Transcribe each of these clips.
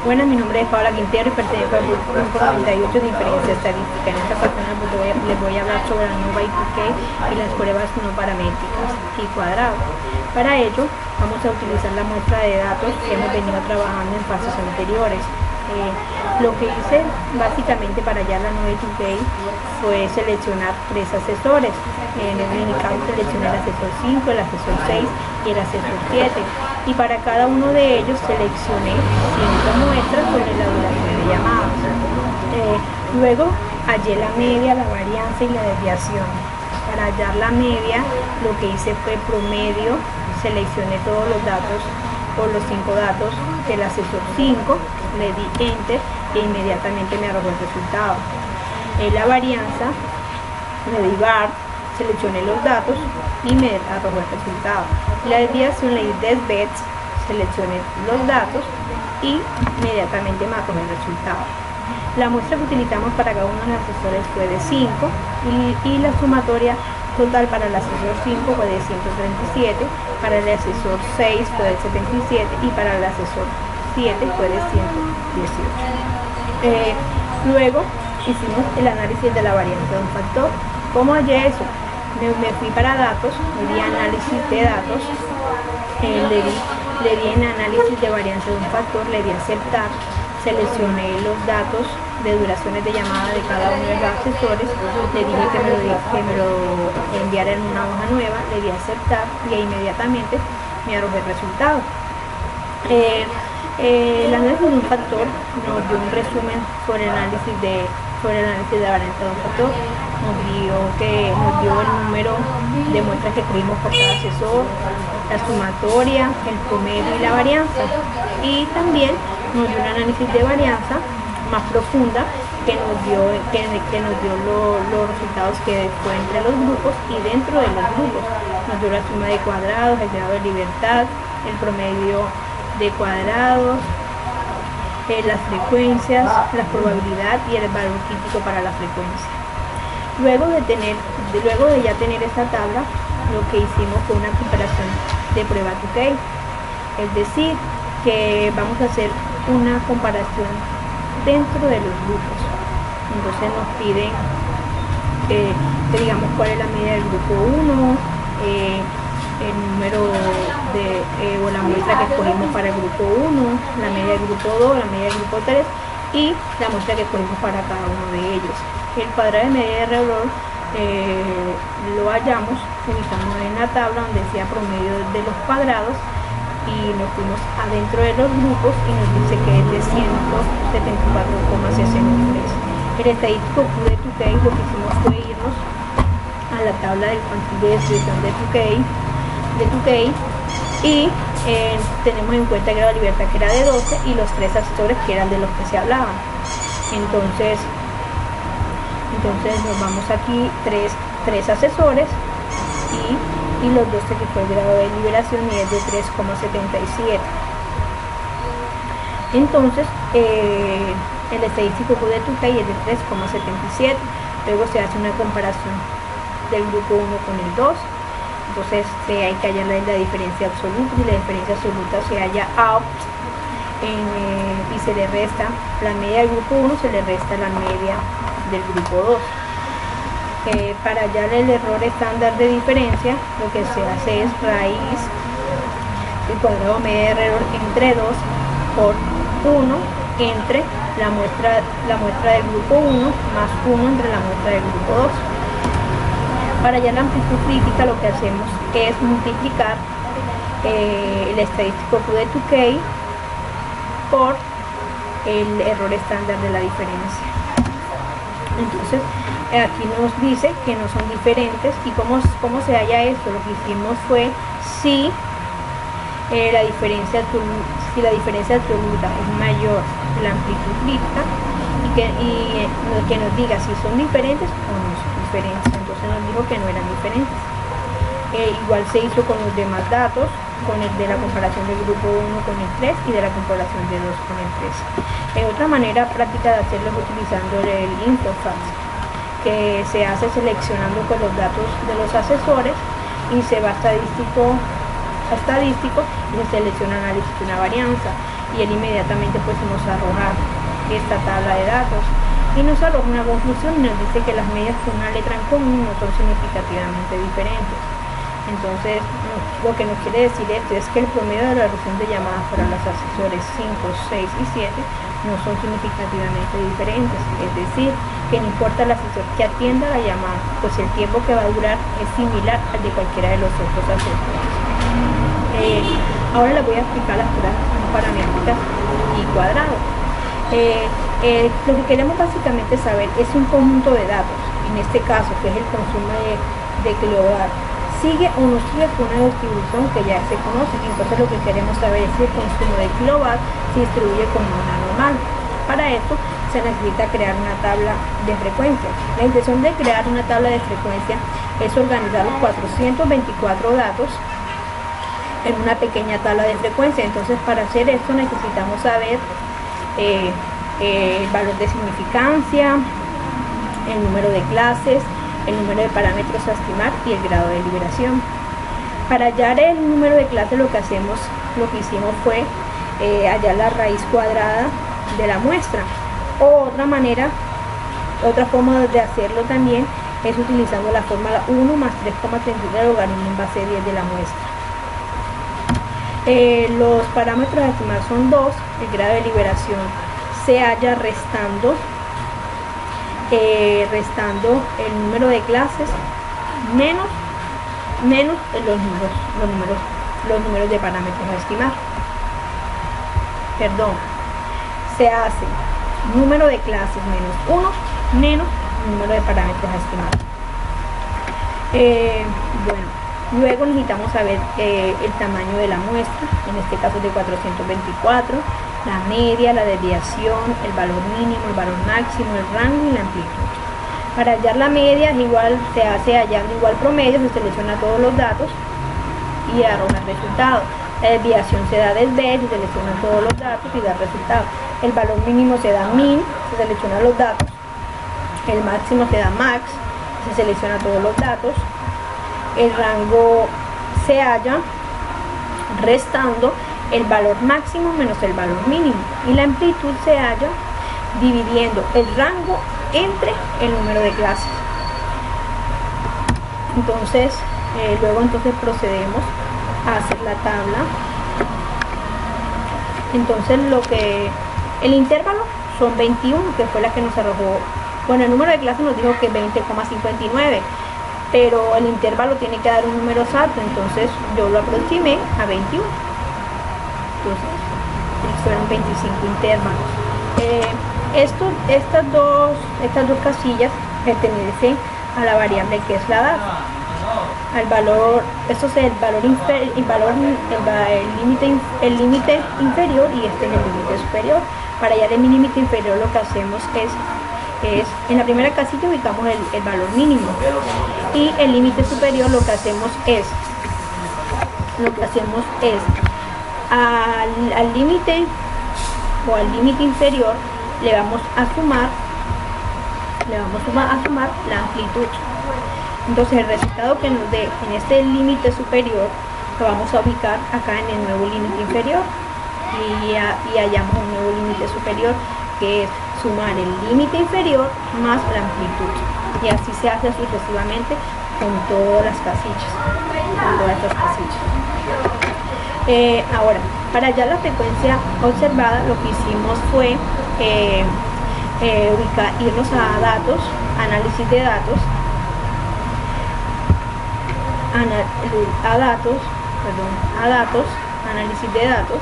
Buenas, mi nombre es Paola Quintero y pertenezco al grupo 98 de Inferencia Estadística. En esta ocasión les voy a hablar sobre la nueva Y2K y las pruebas no paramétricas y cuadrado. Para ello, vamos a utilizar la muestra de datos que hemos venido trabajando en fases anteriores. Lo que hice básicamente para hallar la nueva Y2K fue seleccionar tres asesores. En mi caso seleccioné el asesor 5, el asesor 6 y el asesor 7. Y para cada uno de ellos seleccioné 5 muestras sobre la duración de llamadas. Luego hallé la media, la varianza y la desviación. Para hallar la media, lo que hice fue promedio, seleccioné todos los datos por los 5 datos del asesor 5, le di enter e inmediatamente me arrojó el resultado. La varianza, le di bar, seleccioné los datos y me arrojó el resultado. La desviación, le di desbets, seleccioné los datos y inmediatamente me arrojó el resultado. La muestra que utilizamos para cada uno de los asesores fue de 5 y la sumatoria total para el asesor 5 fue de 137, para el asesor 6 fue de 77 y para el asesor 7 fue de 118. Luego hicimos el análisis de la varianza de un factor. ¿Cómo hallé eso? Me fui para datos, le di análisis de datos, le di en análisis de varianza de un factor, le di aceptar, seleccioné los datos de duraciones de llamada de cada uno de los asesores, le dije que me lo enviara en una hoja nueva, le di aceptar y inmediatamente me arrojó el resultado. El análisis de un factor nos dio un resumen sobre el análisis de la varianza de un factor, nos dio el número de muestras que cogimos por cada asesor, la sumatoria, el promedio y la varianza, y también nos dio un análisis de varianza más profunda que nos dio los resultados que fue entre los grupos y dentro de los grupos. Nos dio la suma de cuadrados, el grado de libertad, el promedio de cuadrados, las frecuencias, la probabilidad y el valor crítico para la frecuencia. Luego de ya tener esta tabla, lo que hicimos fue una comparación de prueba 2K, es decir, que vamos a hacer una comparación dentro de los grupos. Entonces nos piden que digamos cuál es la media del grupo 1, el número o la muestra que escogimos para el grupo 1, la media del grupo 2, la media del grupo 3 y la muestra que escogimos para cada uno de ellos. El cuadrado de media de error lo hallamos ubicando en la tabla donde decía promedio de los cuadrados y nos fuimos adentro de los grupos y nos dice que es de 174,63. El estadístico Q de 2K lo que hicimos fue irnos a la tabla de descripción de 2K y tenemos en cuenta que la libertad que era de 12 y los 3 asesores que eran de los que se hablaban. Entonces nos vamos aquí, tres asesores y los 12 que fue el grado de liberación y es de 3,77. Entonces el estadístico Q de 2K es de 3,77. Luego se hace una comparación del grupo 1 con el 2. Entonces hay que hallar la diferencia absoluta y la diferencia absoluta se halla out y se le resta la media del grupo 1, se le resta la media del grupo 2. Para hallar el error estándar de diferencia, lo que se hace es raíz del cuadrado media de error entre 2 por 1 entre la muestra del grupo 1 más 1 entre la muestra del grupo 2. Para hallar la amplitud crítica lo que hacemos es multiplicar el estadístico Q de 2K por el error estándar de la diferencia. Entonces aquí nos dice que no son diferentes y cómo se halla esto. Lo que hicimos fue si la diferencia absoluta es mayor que la amplitud crítica y que nos diga si son diferentes o no son diferentes. Entonces nos dijo que no eran diferentes. Igual se hizo con los demás datos, con el de la comparación del grupo 1 con el 3 y de la comparación de 2 con el 3. Otra manera práctica de hacerlo es utilizando el InfoFax, que se hace seleccionando pues, los datos de los asesores y se va a estadístico y se selecciona análisis de una varianza. y él inmediatamente pues nos arroja esta tabla de datos y nos arroja una conclusión y nos dice que las medias con una letra en común no son significativamente diferentes. Entonces, lo que nos quiere decir esto es que el promedio de la duración de llamadas para los asesores 5, 6 y 7 no son significativamente diferentes, es decir, que no importa el asesor que atienda la llamada, pues el tiempo que va a durar es similar al de cualquiera de los otros asesores. Ahora les voy a explicar las pruebas paramétricas y cuadrados. Lo que queremos básicamente saber es un conjunto de datos, en este caso que es el consumo de kilowatt, sigue o no sigue con una distribución que ya se conoce. Entonces lo que queremos saber es si el consumo de kilowatt se distribuye como una normal. Para esto se necesita crear una tabla de frecuencia. La intención de crear una tabla de frecuencia es organizar los 424 datos en una pequeña tabla de frecuencia. Entonces para hacer esto necesitamos saber el valor de significancia, el número de clases, el número de parámetros a estimar y el grado de liberación. Para hallar el número de clases lo que hicimos fue hallar la raíz cuadrada de la muestra. O otra forma de hacerlo también es utilizando la fórmula 1 más 3,33 del logaritmo en base 10 de la muestra. Los parámetros a estimar son 2, el grado de liberación se halla restando el número de clases menos los números de parámetros a estimar. Perdón, se hace número de clases menos 1 menos número de parámetros a estimar. Bueno, luego necesitamos saber el tamaño de la muestra, en este caso de 424, la media, la desviación, el valor mínimo, el valor máximo, el rango y la amplitud. Para hallar la media igual se hace hallando igual promedio, se selecciona todos los datos y arroja el resultado. La desviación se da del B, se seleccionan todos los datos y da el resultado. El valor mínimo se da min, se seleccionan los datos. El máximo se da max, se selecciona todos los datos. El rango se halla restando el valor máximo menos el valor mínimo, y la amplitud se halla dividiendo el rango entre el número de clases. Entonces luego procedemos a hacer la tabla. Entonces el intervalo son 21, que fue la que nos arrojó. Bueno, el número de clases nos dijo que 20,59, pero el intervalo tiene que dar un número exacto, entonces yo lo aproximé a 21. Entonces fueron 25 intervalos. Estas dos casillas pertenecen a la variable que es la edad. Al valor, esto es el límite inferior y este es el límite superior. Para hallar el límite inferior lo que hacemos es en la primera casilla ubicamos el valor mínimo, y el límite superior lo que hacemos es al límite o al límite inferior le vamos a sumar la amplitud. Entonces el resultado que nos dé en este límite superior lo vamos a ubicar acá en el nuevo límite inferior y hallamos un nuevo límite superior, que es sumar el límite inferior más la amplitud, y así se hace sucesivamente con todas las casillas, ahora, para hallar la frecuencia observada, lo que hicimos fue irnos a datos, análisis de datos, análisis de datos.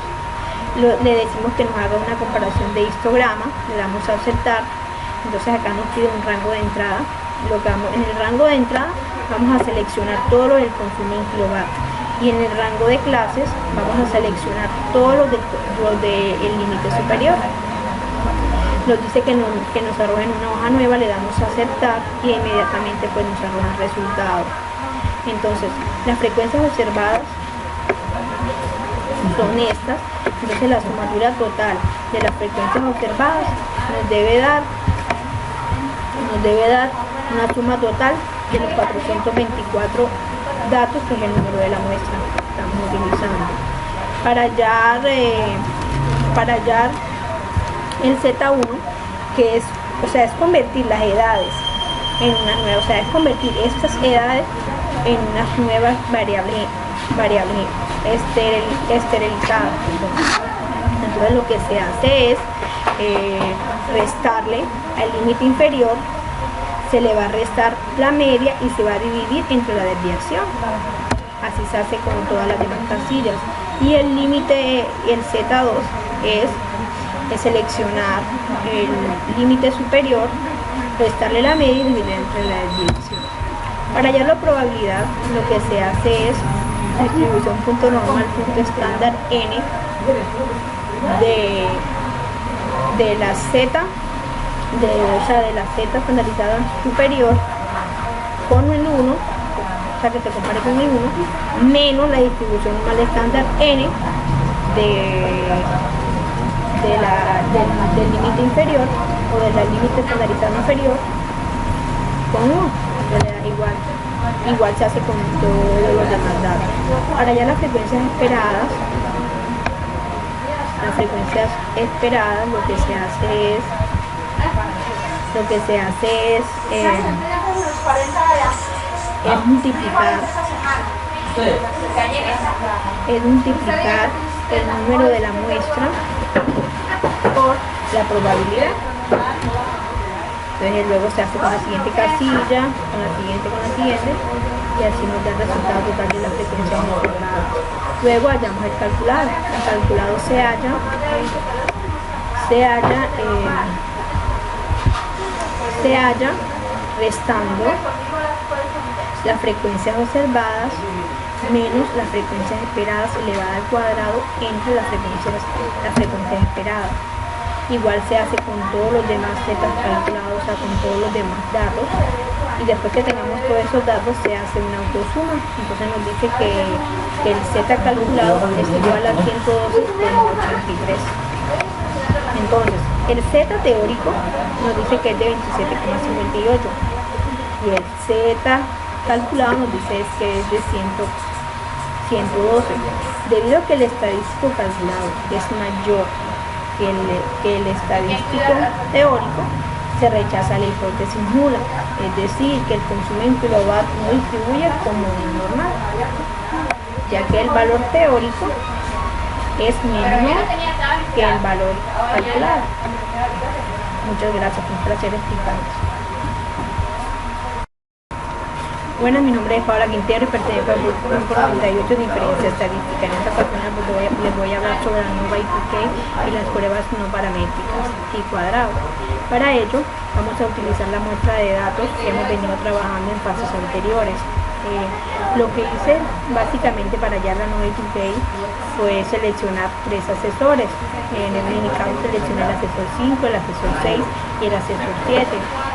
Le decimos que nos haga una comparación de histograma, le damos a aceptar. Entonces acá nos pide un rango de entrada. En el rango de entrada vamos a seleccionar todo lo del consumo en kilowatt, y en el rango de clases vamos a seleccionar todos los del límite superior. Nos dice que nos arrojen una hoja nueva, le damos a aceptar y inmediatamente pues nos arroja el resultado. Entonces las frecuencias observadas son estas. Entonces la sumatura total de las frecuencias observadas nos debe dar una suma total de los 424 datos, que es el número de la muestra que estamos utilizando. Para hallar para hallar el Z1, que es, o sea, es convertir las edades en una nueva, o sea, es convertir estas edades en unas nuevas variables esterilizadas. Entonces lo que se hace es restarle al límite inferior, se le va a restar la media y se va a dividir entre la desviación. Así se hace con todas las demás casillas. Y el límite, el Z2, es seleccionar el límite superior, restarle la media y dividir entre la desviación. Para hallar la probabilidad, lo que se hace es distribución punto normal, punto estándar n de la Z, de la Z estandarizada superior con el 1, o sea que se compare con el 1, menos la distribución normal estándar n del límite inferior o del límite estandarizado inferior con 1, que le da igual. Igual se hace con todos los demás datos. Ahora ya las frecuencias esperadas, lo que se hace es multiplicar el número de la muestra por la probabilidad. Entonces luego se hace con la siguiente casilla, con la siguiente, y así nos da el resultado total de la frecuencia observada. Luego hallamos el calculado. El calculado se halla restando las frecuencias observadas menos las frecuencias esperadas elevada al cuadrado entre las frecuencias esperadas. Igual se hace con todos los demás z calculados, o sea, con todos los demás datos, y después que tengamos todos esos datos se hace una autosuma. Entonces nos dice que el z calculado es igual a 112,33. Entonces el z teórico nos dice que es de 27,58 y el z calculado nos dice que es de 112. Debido a que el estadístico calculado es mayor que el estadístico teórico, se rechaza la hipótesis nula, es decir, que el consumo en kilowatt no distribuye como normal, ya que el valor teórico es menor que el valor calculado. Muchas gracias, fue un placer explicarles. Buenas, mi nombre es Paola Quintero y pertenezco al grupo 38 de inferencia estadística. En esta ocasión les voy a hablar sobre la nova Y2K y las pruebas no paramétricas y cuadrado. Para ello vamos a utilizar la muestra de datos que hemos venido trabajando en fases anteriores. Lo que hice básicamente para hallar la nova Y2K fue seleccionar 3 asesores. En el caso seleccioné el asesor 5, el asesor 6 y el asesor 7.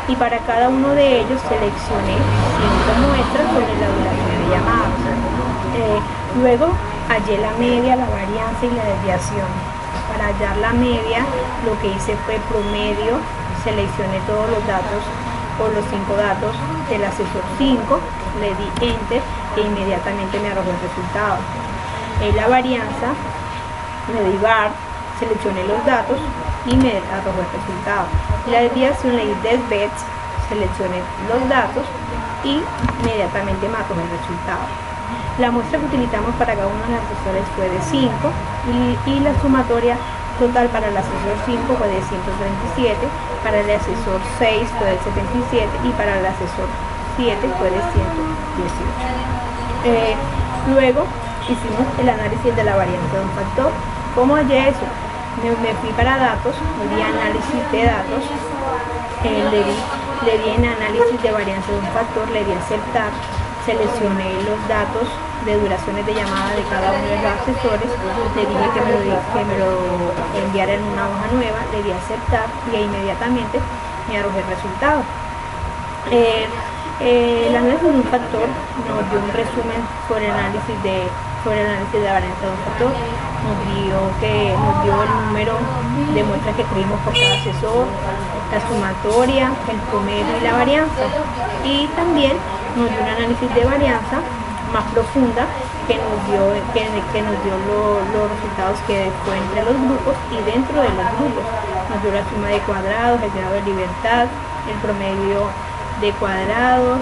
Y para cada uno de ellos seleccioné 5 muestras sobre la duración de llamadas. Luego hallé la media, la varianza y la desviación. Para hallar la media, lo que hice fue promedio, seleccioné todos los datos por los 5 datos del asesor 5, le di enter e inmediatamente me arrojó el resultado. En la varianza, le di bar, seleccioné los datos y me arrojó el resultado. La desviación, le di desbets, seleccioné los datos y inmediatamente me arrojó el resultado. La muestra que utilizamos para cada uno de los asesores fue de 5 y la sumatoria total para el asesor 5 fue de 137, para el asesor 6 fue de 77 y para el asesor 7 fue de 118. Luego hicimos el análisis de la varianza de un factor. ¿Cómo hallé eso? Me fui para datos, le di análisis de datos, le di en análisis de varianza de un factor, le di aceptar, seleccioné los datos de duraciones de llamada de cada uno de los asesores, le dije que me lo enviara en una hoja nueva, le di aceptar y inmediatamente me arrojó el resultado. El análisis de un factor nos dio un resumen sobre el análisis de varianza de un factor, nos dio el número de muestras que tuvimos por cada asesor, la sumatoria, el promedio y la varianza, y también nos dio un análisis de varianza más profunda que nos dio los resultados que fue entre los grupos y dentro de los grupos. Nos dio la suma de cuadrados, el grado de libertad, el promedio de cuadrados,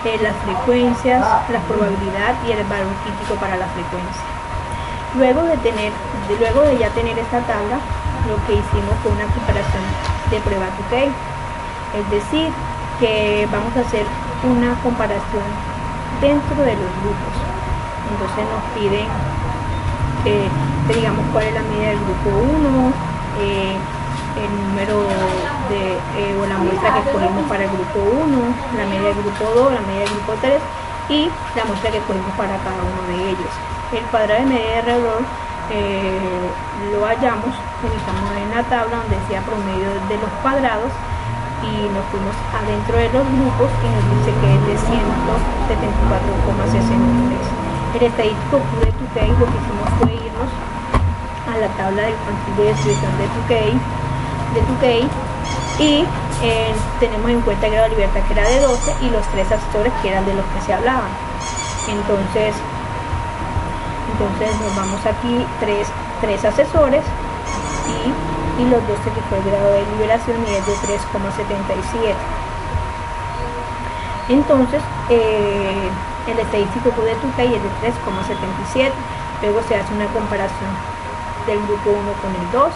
las frecuencias, la probabilidad y el valor crítico para la frecuencia. Luego de ya tener esta tabla, lo que hicimos fue una comparación de prueba Tukey, es decir, que vamos a hacer una comparación dentro de los grupos. Entonces nos piden que digamos cuál es la medida del grupo 1, el número o la muestra que escogimos para el grupo 1, la medida del grupo 2, la medida del grupo 3 y la muestra que escogimos para cada uno de ellos. El cuadrado de medida de error lo hallamos, ubicamos en la tabla donde decía promedio de los cuadrados y nos fuimos adentro de los grupos y nos dice que es de 174,63. El estadístico Q de Tukey lo que hicimos fue irnos a la tabla del cuantil de distribución de Tukey y tenemos en cuenta el grado de libertad que era de 12 y los 3 asesores que eran de los que se hablaban. Entonces nos vamos aquí, tres asesores y los 12 que fue el grado de liberación y es de 3,77. Entonces el estadístico Q de Tukey es de 3,77. Luego se hace una comparación del grupo 1 con el 2.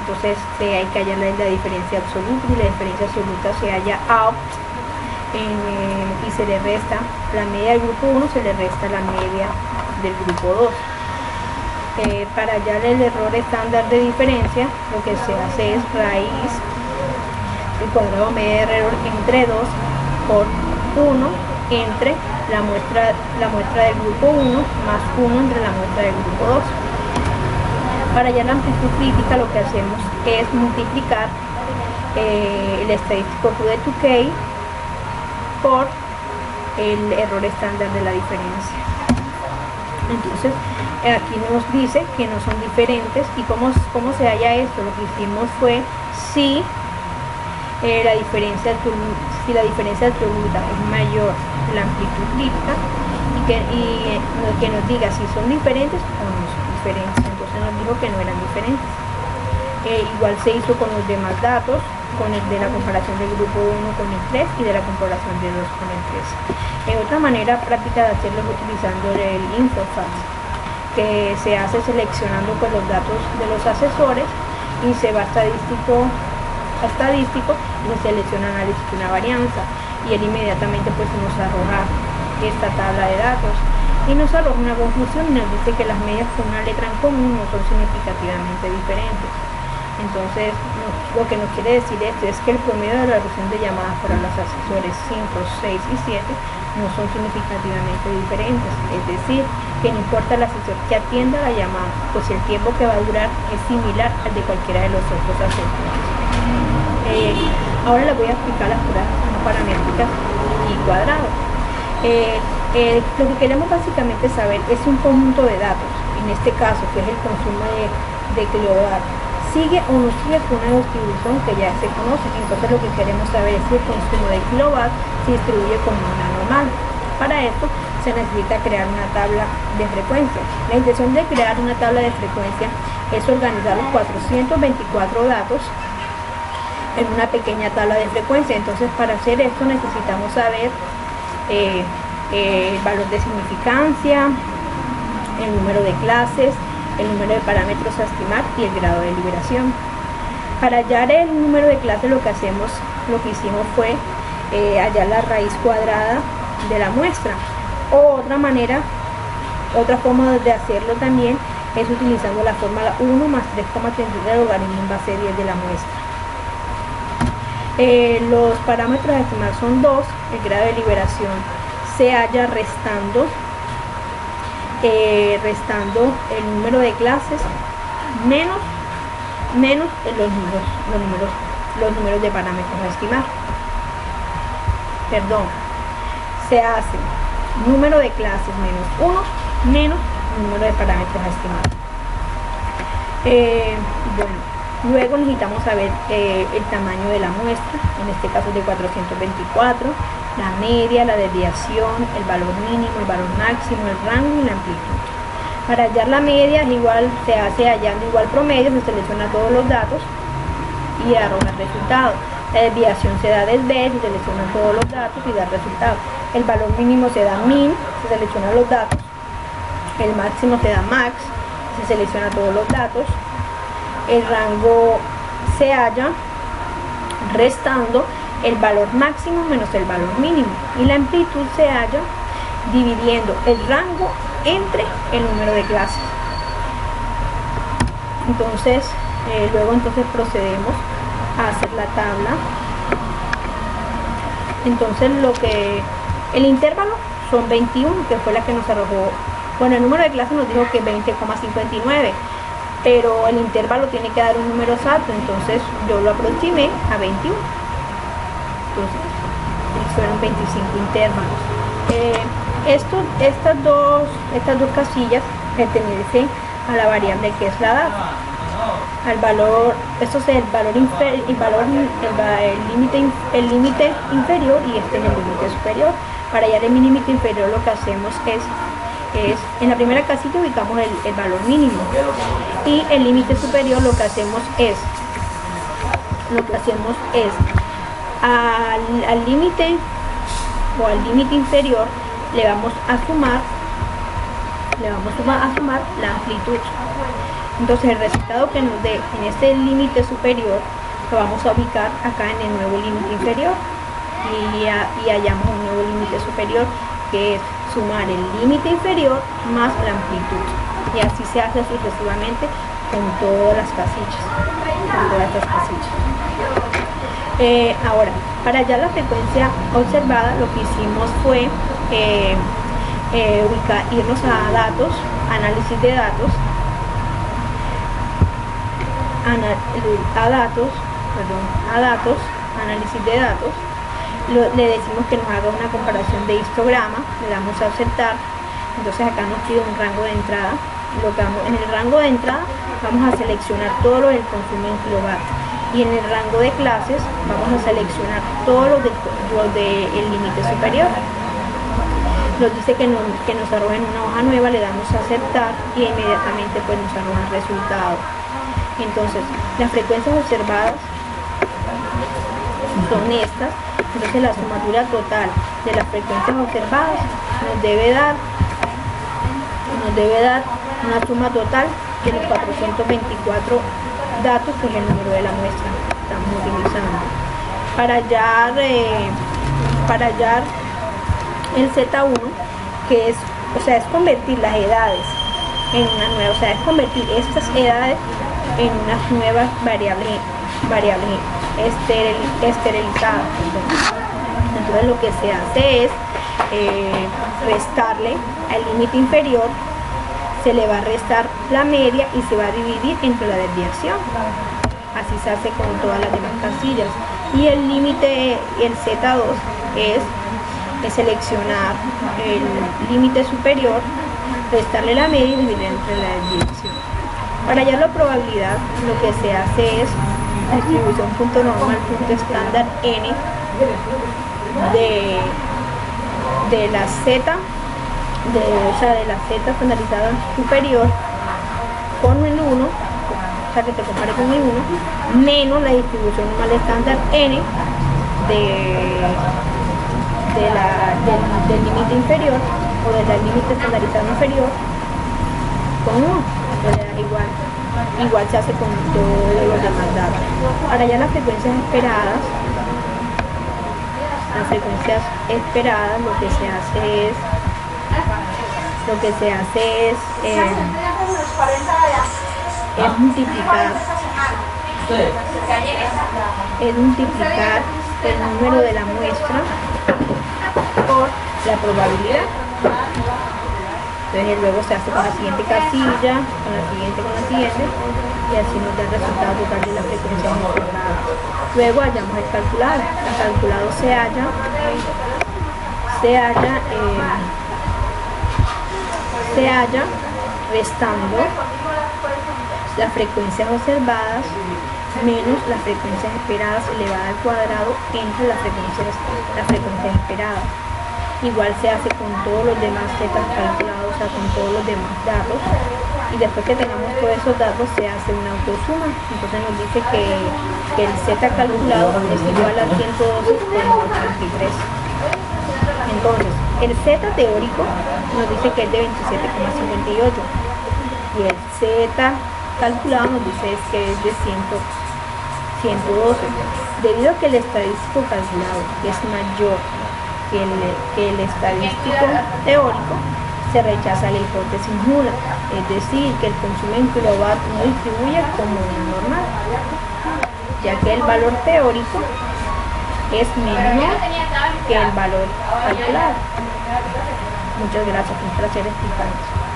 Entonces hay que hallar la diferencia absoluta y la diferencia absoluta se halla out y se le resta la media del grupo 1, se le resta la media del grupo 2. Para hallar el error estándar de diferencia, lo que se hace es raíz del cuadrado media de error entre 2 por 1 entre la muestra del grupo 1 más 1 entre la muestra del grupo 2. Para hallar la amplitud crítica lo que hacemos es multiplicar el estadístico Q de Tukey por el error estándar de la diferencia. Entonces aquí nos dice que no son diferentes y cómo se halla esto. Lo que hicimos fue si la diferencia absoluta es mayor que la amplitud crítica y que nos diga si son diferentes o no son diferentes. Entonces nos dijo que no eran diferentes. Igual se hizo con los demás datos, con el de la comparación del grupo 1 con el 3 y de la comparación de 2 con el 3. Otra manera práctica de hacerlo es utilizando el InfoFact, que se hace seleccionando pues los datos de los asesores y se va a estadístico y se selecciona análisis de una varianza y él inmediatamente pues nos arroja esta tabla de datos y nos arroja una conclusión y nos dice que las medias con una letra en común no son significativamente diferentes. Entonces lo que nos quiere decir esto es que el promedio de la reducción de llamadas para los asesores 5, 6 y 7 no son significativamente diferentes, es decir, que no importa el asesor que atienda la llamada, pues el tiempo que va a durar es similar al de cualquiera de los otros asesores. Ahora les voy a explicar las pruebas paramétricas y cuadrados. Lo que queremos básicamente saber es un conjunto de datos, en este caso que es el consumo de kilowatt, sigue o no sigue con una distribución que ya se conoce. Entonces lo que queremos saber es si el consumo de kilowatt se distribuye como una normal. Para esto se necesita crear una tabla de frecuencia. La intención de crear una tabla de frecuencia es organizar los 424 datos en una pequeña tabla de frecuencia. Entonces para hacer esto necesitamos saber el valor de significancia, el número de clases, el número de parámetros a estimar y el grado de liberación. Para hallar el número de clases lo que hicimos fue hallar la raíz cuadrada de la muestra. O otra forma de hacerlo también es utilizando la fórmula 1 más 3,33 del logaritmo en base 10 de la muestra. Los parámetros a estimar son 2, el grado de liberación se halla restando el número de clases menos los números de parámetros a estimar. Perdón, se hace número de clases menos 1 menos número de parámetros a estimar. Luego necesitamos saber el tamaño de la muestra, en este caso es de 424, la media, la desviación, el valor mínimo, el valor máximo, el rango y la amplitud. Para hallar la media igual se hace hallando igual promedio, se selecciona todos los datos y arroja el resultado. La desviación se da del B, se seleccionan todos los datos y da el resultado. El valor mínimo se da min, se seleccionan los datos. El máximo se da max, se selecciona todos los datos. El rango se halla restando el valor máximo menos el valor mínimo. Y la amplitud se halla dividiendo el rango entre el número de clases. Entonces, luego procedemos a hacer la tabla. Entonces el intervalo son 21, que fue la que nos arrojó. Bueno, el número de clases nos dijo que 20,59, pero el intervalo tiene que dar un número exacto, entonces yo lo aproximé a 21. Entonces fueron 25 intervalos. Estas dos casillas pertenecen a la variable que es la edad. Al valor, esto es el límite inferior y este es el límite superior. Para hallar el límite inferior lo que hacemos es en la primera casilla ubicamos el valor mínimo, y el límite superior lo que hacemos es al límite o al límite inferior le vamos a sumar la amplitud. Entonces el resultado que nos dé en este límite superior lo vamos a ubicar acá en el nuevo límite inferior y hallamos un nuevo límite superior, que es sumar el límite inferior más la amplitud, y así se hace sucesivamente con todas las casillas, ahora, para hallar la frecuencia observada, lo que hicimos fue irnos a datos, análisis de datos, análisis de datos. Le decimos que nos haga una comparación de histograma, le damos a aceptar. Entonces acá nos pide un rango de entrada. En el rango de entrada vamos a seleccionar todo lo del consumo en kilowatt, y en el rango de clases vamos a seleccionar todo lo del límite superior. Nos dice que nos arrojen una hoja nueva, le damos a aceptar y inmediatamente pues nos arroja el resultado. Entonces las frecuencias observadas son estas. Entonces la sumatura total de las frecuencias observadas nos debe dar una suma total de los 424 datos, que es el número de la muestra que estamos utilizando. Para hallar el Z1, que es convertir las edades en una nueva, es convertir estas edades en unas nuevas variables esterilizadas. Entonces lo que se hace es restarle al límite inferior, se le va a restar la media y se va a dividir entre la desviación. Así se hace con todas las demás casillas. Y el límite, el Z2, es seleccionar el límite superior, restarle la media y dividir entre la desviación. Para hallar la probabilidad, lo que se hace es distribución punto normal punto estándar n de la z, de la z estandarizada superior con el 1, que se compare con el 1, menos la distribución normal estándar n del límite inferior o del límite estandarizado inferior con 1. Igual se hace con todos los demás datos. Ahora ya las frecuencias esperadas, lo que se hace es multiplicar el número de la muestra por la probabilidad. Entonces luego se hace con la siguiente casilla, con la siguiente, y así nos da el resultado total de la frecuencia observada. Luego hallamos el calculado. El calculado se halla restando las frecuencias observadas menos las frecuencias esperadas elevada al cuadrado entre las frecuencias esperadas. Igual se hace con todos los demás z calculados, o sea, con todos los demás datos, y después que tengamos todos esos datos se hace una autosuma. Entonces nos dice que el z calculado es igual a 112,83. Entonces el z teórico nos dice que es de 27,58 y el z calculado nos dice que es de 112. Debido a que el estadístico calculado es mayor que el estadístico teórico, se rechaza la hipótesis nula, es decir, que el consumo en kilovatts no distribuye como una normal, ya que el valor teórico es menor que el valor calculado. Muchas gracias, fue un placer explicar eso.